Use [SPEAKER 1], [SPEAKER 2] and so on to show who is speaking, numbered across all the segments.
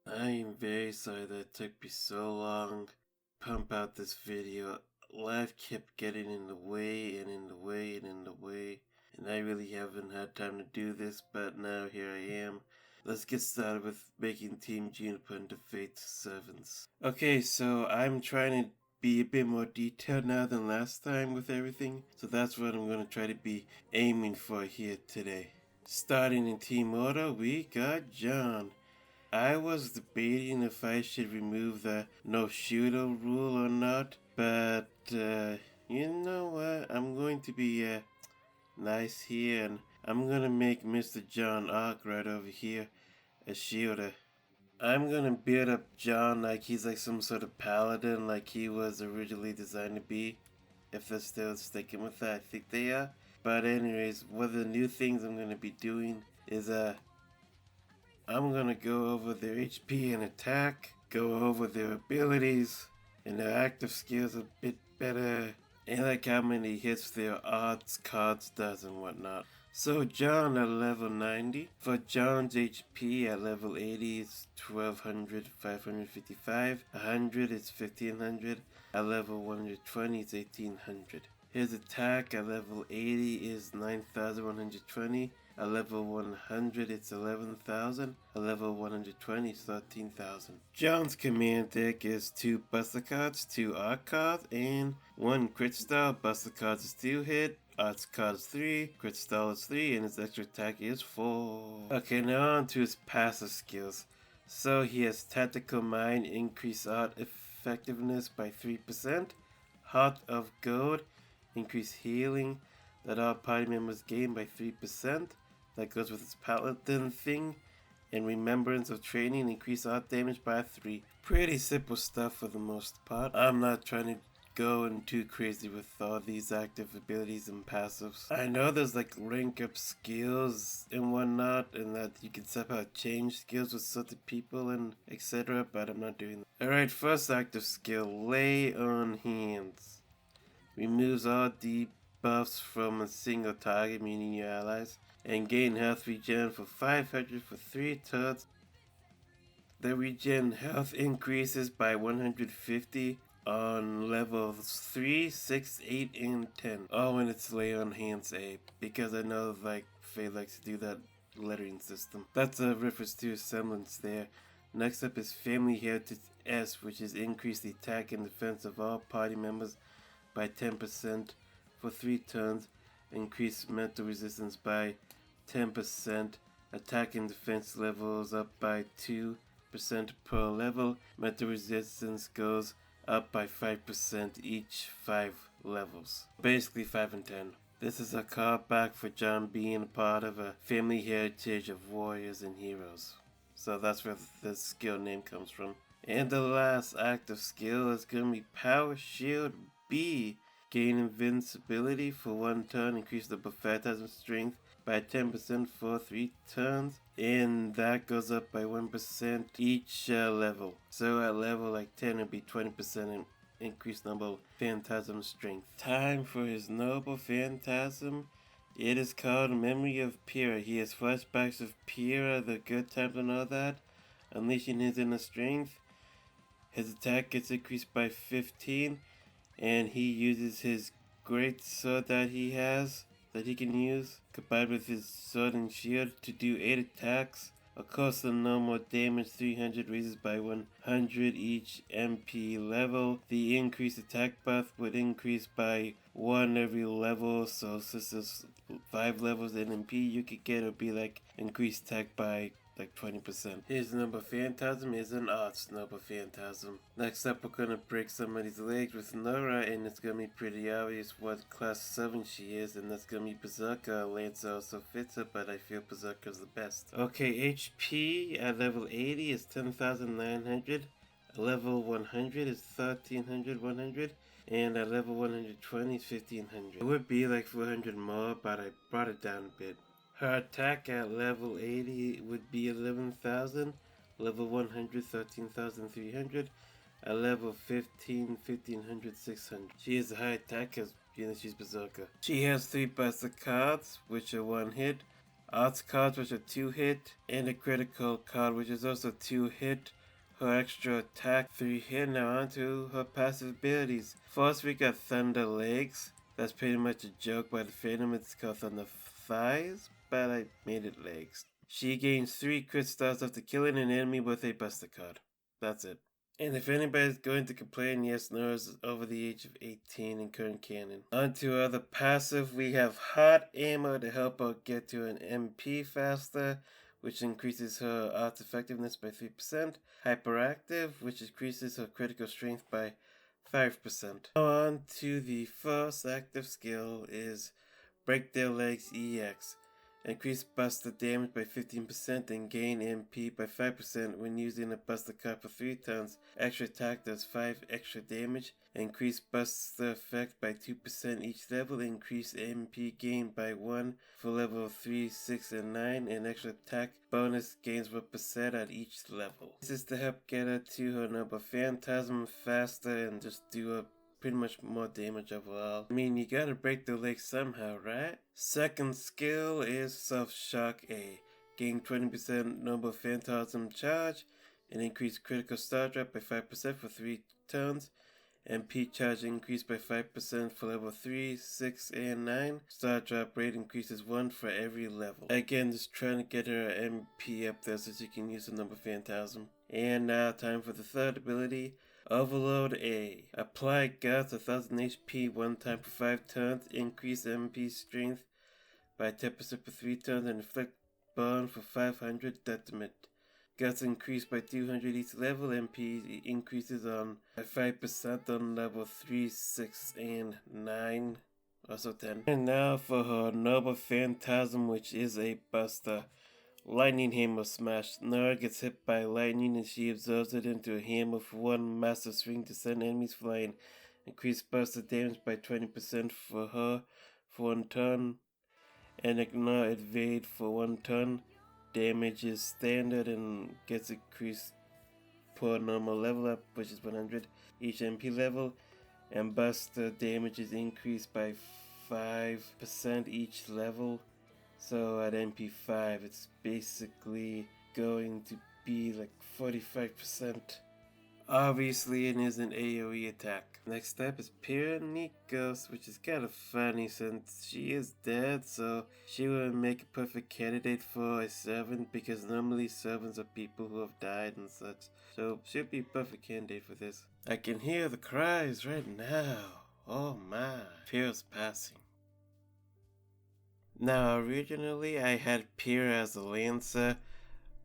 [SPEAKER 1] I am very sorry that it took me so long to pump out this video. Life kept getting in the way and in the way and in the way, and I really haven't had time to do this, but now here I am. Let's get started with making Team JNPR into Fate Servants. Okay, so I'm trying to be a bit more detailed now than last time with everything, so that's what I'm going to try to be aiming for here today. Starting in Team Order, we got John. I was debating if I should remove the no shooter rule or not, but you know what? I'm going to be nice here, and I'm gonna make Mr. John Ark right over here a shielder. I'm gonna build up John like he's like some sort of paladin, like he was originally designed to be. If they're still sticking with that, I think they are. But anyways, one of the new things I'm gonna be doing is I'm gonna go over their HP and attack, go over their abilities and their active skills a bit better, and like how many hits their odds cards does and whatnot. So John at level 90. For John's HP at level 80 is 1200, 555. 100 is 1500. At level 120 is 1800. His attack at level 80 is 9120. At level 100 it's 11,000. At level 120 it's 13,000. John's command deck is 2 Buster cards, 2 Art cards, and 1 Crit Style. Buster cards is 2 hit, Arts cards 3, Crit Style is 3, and his extra attack is 4. Okay, now on to his passive skills. So he has Tactical Mind, increase art effectiveness by 3%. Heart of Gold, increase healing that all party members gain by 3%. That goes with his paladin thing. And Remembrance of Training, increase art damage by 3. Pretty simple stuff for the most part. I'm not trying to go in too crazy with all these active abilities and passives. I know there's like rank up skills and whatnot, and that you can somehow change skills with certain people and etc., but I'm not doing that. Alright, first active skill, Lay on Hands. Removes all debuffs from a single target, meaning your allies, and gain health regen for 500 for 3 turns. The regen health increases by 150 on levels 3, 6, 8, and 10. Oh, and it's Lay on Hands A, because I know like Faye likes to do that lettering system. That's a reference to a semblance there. Next up is Family Heritage S, which is increase the attack and defense of all party members by 10% for 3 turns. Increase mental resistance by 10%. Attack and defense levels up by 2% per level. Mental resistance goes up by 5% each 5 levels. Basically 5 and 10. This is a callback for John being a part of a family heritage of warriors and heroes. So that's where the skill name comes from. And the last active skill is going to be Power Shield B. Gain invincibility for 1 turn, increase the Phantasm strength by 10% for 3 turns, and that goes up by 1% each level. So at level like 10 it'll be 20% increased number of Phantasm strength. Time for his noble Phantasm. It is called Memory of Piro. He has flashbacks of Piro, the good times and all that, unleashing his inner strength. His attack gets increased by 15, and he uses his great sword that he has, that he can use, combined with his sword and shield to do 8 attacks. Of course, the normal damage 300 raises by 100 each MP level. The increased attack buff would increase by 1 every level, so since there's 5 levels in MP you could get, it would be like increased attack by like 20%. His Noble Phantasm is an Arts Noble Phantasm. Next up, we're gonna break somebody's legs with Nora, and it's gonna be pretty obvious what class 7 she is, and that's gonna be Berserker. Lancer also fits it, but I feel Berserker's the best. Okay, HP at level 80 is 10,900. At level 100 is 1300, and at level 120 is 1500. It would be like 400 more, but I brought it down a bit. Her attack at level 80 would be 11,000, level 100, 13,300, at level 15, 1,500, 600. She has a high attack because she's Berserker. She has 3 Buster cards, which are 1 hit, odds card, which are 2-hit, and a critical card, which is also 2-hit. Her extra attack 3-hit. Now onto her passive abilities. First we got Thunder Legs. That's pretty much a joke by the Phantom. It's called Thunder Thighs, but I made it legs. She gains 3 crit stars after killing an enemy with a Buster card. That's it. And if anybody's going to complain, yes, Nora's over the age of 18 in current canon. On to other passive, we have Hot Ammo to help her get to an MP faster, which increases her arts effectiveness by 3%. Hyperactive, which increases her critical strength by 5%. Now on to the first active skill is Break Their Legs EX. Increase Buster damage by 15% and gain MP by 5% when using a Buster card for 3 turns. Extra attack does 5 extra damage. Increase Buster effect by 2% each level. Increase MP gain by 1 for level 3, 6, and 9. And extra attack bonus gains 1% at each level. This is to help get her to her number Phantasm faster and just do a pretty much more damage overall. I mean, you gotta break the legs somehow, right? Second skill is Self Shock A. Gain 20% Noble Phantasm charge and increase critical star drop by 5% for 3 turns. MP charge increased by 5% for level 3, 6, and 9. Star drop rate increases 1 for every level. Again, just trying to get her MP up there so she can use the number Phantasm. And now time for the third ability. Overload A. Apply Guts 1000 HP one time for 5 turns. Increase MP strength by 10% for 3 turns and inflict burn for 500 detriment. Guts increased by 200 each level. MP increases on by 5% on level 3, 6, and 9. Also 10. And now for her Noble Phantasm, which is a Buster. Lightning Hammer Smash. Nora gets hit by lightning and she absorbs it into a hammer for 1 massive swing to send enemies flying. Increase Buster damage by 20% for her for 1 turn. And Ignore Evade for 1 turn. Damage is standard and gets increased per normal level up, which is 100 each MP level. And Buster damage is increased by 5% each level. So at MP5, it's basically going to be like 45%. Obviously, it is an AoE attack. Next up is Piro, which is kind of funny since she is dead, so she would make a perfect candidate for a servant because normally servants are people who have died and such. So she'd be a perfect candidate for this. I can hear the cries right now. Oh my, Piro's passing. Now, originally I had Piro as a Lancer,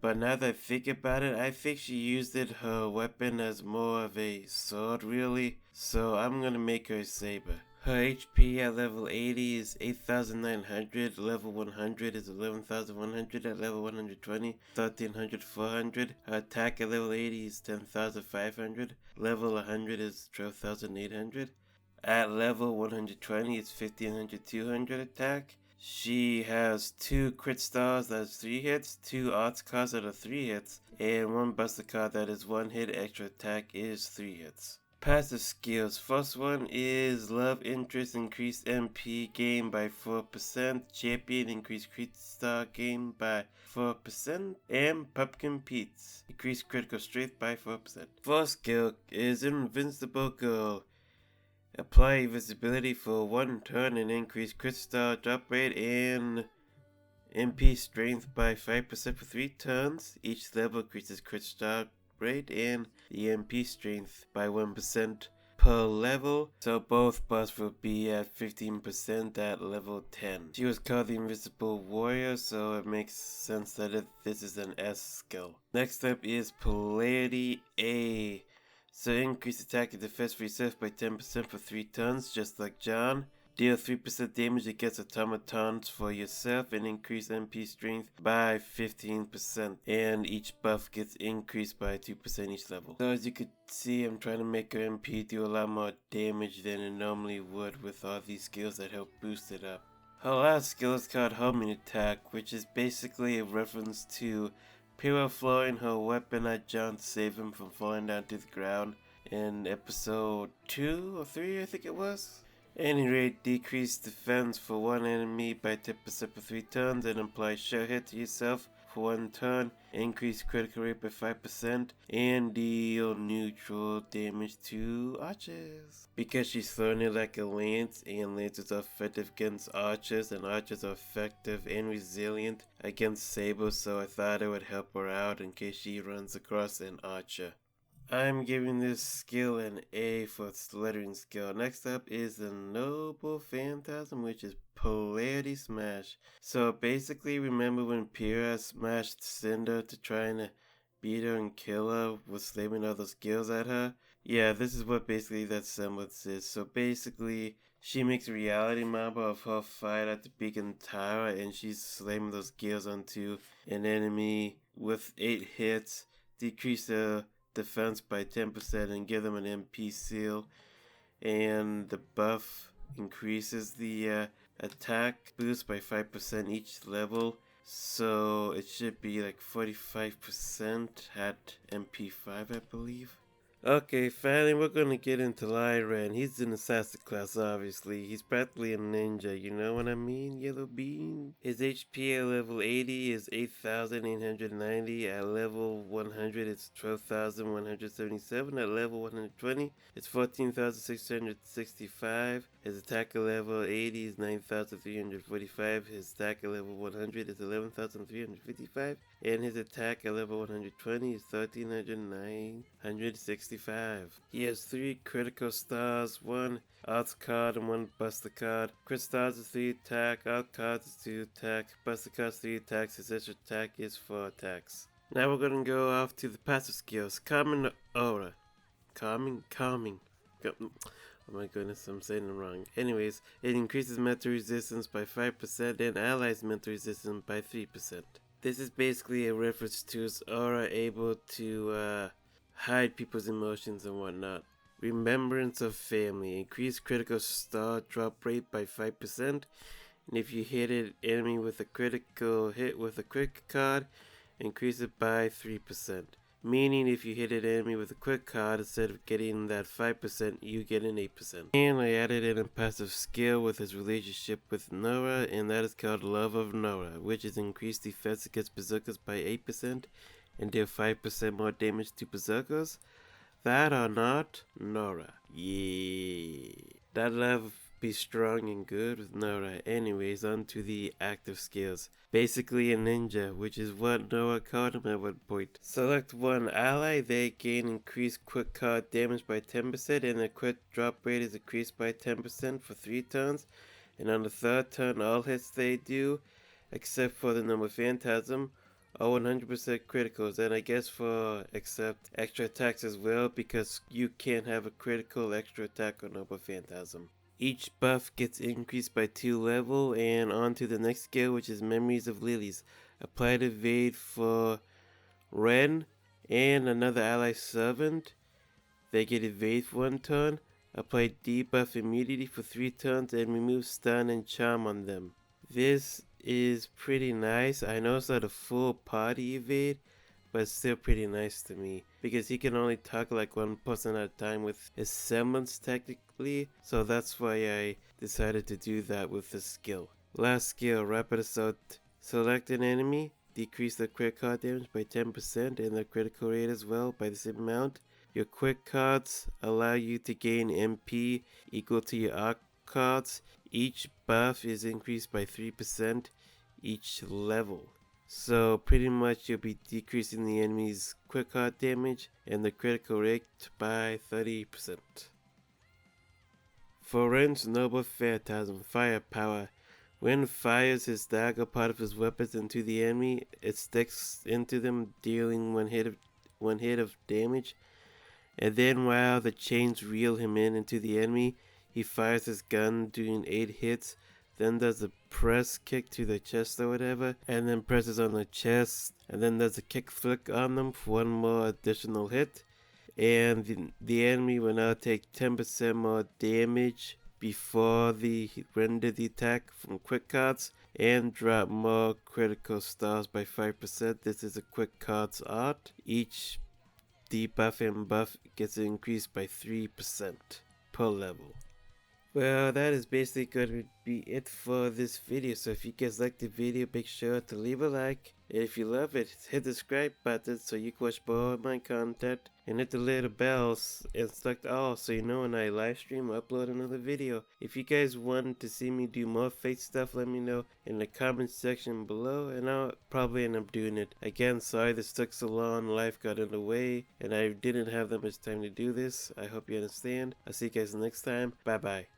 [SPEAKER 1] but now that I think about it, I think she used her weapon as more of a sword, really. So I'm gonna make her a saber. Her HP at level 80 is 8,900, level 100 is 11,100, at level 120, 1,300, 400. Her attack at level 80 is 10,500, level 100 is 12,800. At level 120 it's 1,500, 200 attack. She has 2 crit stars that is 3 hits, 2 odds cards that are 3 hits, and 1 buster card that is 1 hit. Extra attack is 3 hits. Passive skills. First one is Love Interest, increased MP gain by 4%, Champion increased crit star gain by 4%, and Pumpkin Pete's increased critical strength by 4%. First skill is Invincible Girl. Apply invisibility for 1 turn and increase crit star drop rate and MP strength by 5% for 3 turns. Each level increases crit star rate and the MP strength by 1% per level, so both buffs will be at 15% at level 10. She was called the Invisible Warrior, so it makes sense that this is an S skill. Next up is Polarity A. So increase attack and defense for yourself by 10% for 3 turns, just like John. Deal 3% damage against automatons for yourself and increase MP strength by 15%. And each buff gets increased by 2% each level. So as you could see, I'm trying to make her MP do a lot more damage than it normally would with all these skills that help boost it up. Her last skill is called Homing Attack, which is basically a reference to Piro throwing her weapon at John to save him from falling down to the ground in episode 2 or 3, I think it was. Any rate, decrease defense for one enemy by 10% for 3 turns and apply shell hit to yourself for 1 turn, increase critical rate by 5%, and deal neutral damage to archers. Because she's throwing it like a lance, and lances are effective against archers, and archers are effective and resilient against sabers, so I thought it would help her out in case she runs across an archer. I'm giving this skill an A for its lettering skill. Next up is the Noble Phantasm, which is Polarity Smash. So basically, remember when Piro smashed Cinder to try and beat her and kill her with slamming all those skills at her? Yeah, this is what basically that semblance is. So basically, she makes a reality model of her fight at the Beacon Tower, and she's slamming those skills onto an enemy with 8 hits, decrease the defense by 10% and give them an MP seal, and the buff increases the attack boost by 5% each level, so it should be like 45% at MP5, I believe. Okay, finally we're gonna get into Lyra, and he's an assassin class, obviously. He's practically a ninja, you know what I mean, Yellow Bean? His HP at level 80 is 8,890, at level 100 it's 12,177, at level 120 it's 14,665, his attack at level 80 is 9,345, his attack at level 100 is 11,355, and his attack at level 120 is 13,965. He has 3 critical stars, 1 alt card and 1 buster card. Crit stars is 3 attack, alt cards is 2 attack, buster cards 3 attacks, his extra attack is 4 attacks. Now we're gonna go off to the passive skills. Calming Aura. Calming. Oh my goodness, I'm saying it wrong. Anyways, it increases mental resistance by 5% and allies mental resistance by 3%. This is basically a reference to his aura able to hide people's emotions and whatnot. Remembrance of family. Increase critical star drop rate by 5%. And if you hit an enemy with a critical hit with a quick card, increase it by 3%. Meaning if you hit an enemy with a quick card, instead of getting that 5%, you get an 8%. And I added in a passive skill with his relationship with Nora, and that is called Love of Nora, which is increased defense against berserkers by 8%. And deal 5% more damage to berserkers. That or not, Nora. Yeah. That love be strong and good with Nora. Anyways, on to the active skills. Basically a ninja, which is what Nora called him at one point. Select one ally, they gain increased quick card damage by 10%, and the quick drop rate is increased by 10% for 3 turns. And on the 3rd turn, all hits they do, except for the Noble Phantasm, are 100% criticals, and I guess for except extra attacks as well, because you can't have a critical extra attack on Noble Phantasm. Each buff gets increased by 2 level, and on to the next skill, which is Memories of Lilies. Apply the evade for Ren and another ally servant. They get evade for 1 turn. Apply debuff immunity for 3 turns and remove stun and charm on them. This is pretty nice. I know it's not a full party evade, but it's still pretty nice to me, because he can only talk like 1 person at a time with his semblance technically, so that's why I decided to do that with this skill. Last skill, Rapid Assault. Select an enemy, decrease the crit card damage by 10% and the critical rate as well by the same amount. Your quick cards allow you to gain MP equal to your arc cards. Each buff is increased by 3% each level. So pretty much you'll be decreasing the enemy's quick card damage and the critical rate by 30%. For Ren's Noble Phantasm Firepower. When fires his dagger part of his weapons into the enemy, it sticks into them, dealing one hit of damage. And then while the chains reel him into the enemy, he fires his gun doing 8 hits, then does a press kick to the chest or whatever, and then presses on the chest, and then does a kick flick on them for 1 more additional hit. And the enemy will now take 10% more damage before they render the attack from quick cards, and drop more critical stars by 5%. This is a quick cards art. Each debuff and buff gets increased by 3% per level. Well, that is basically going to be it for this video. So if you guys like the video, make sure to leave a like. If you love it, hit the subscribe button so you can watch more of my content. And hit the little bells and select all so you know when I live stream or upload another video. If you guys want to see me do more fake stuff, let me know in the comment section below and I'll probably end up doing it. Again, sorry this took so long, life got in the way and I didn't have that much time to do this. I hope you understand. I'll see you guys next time. Bye bye.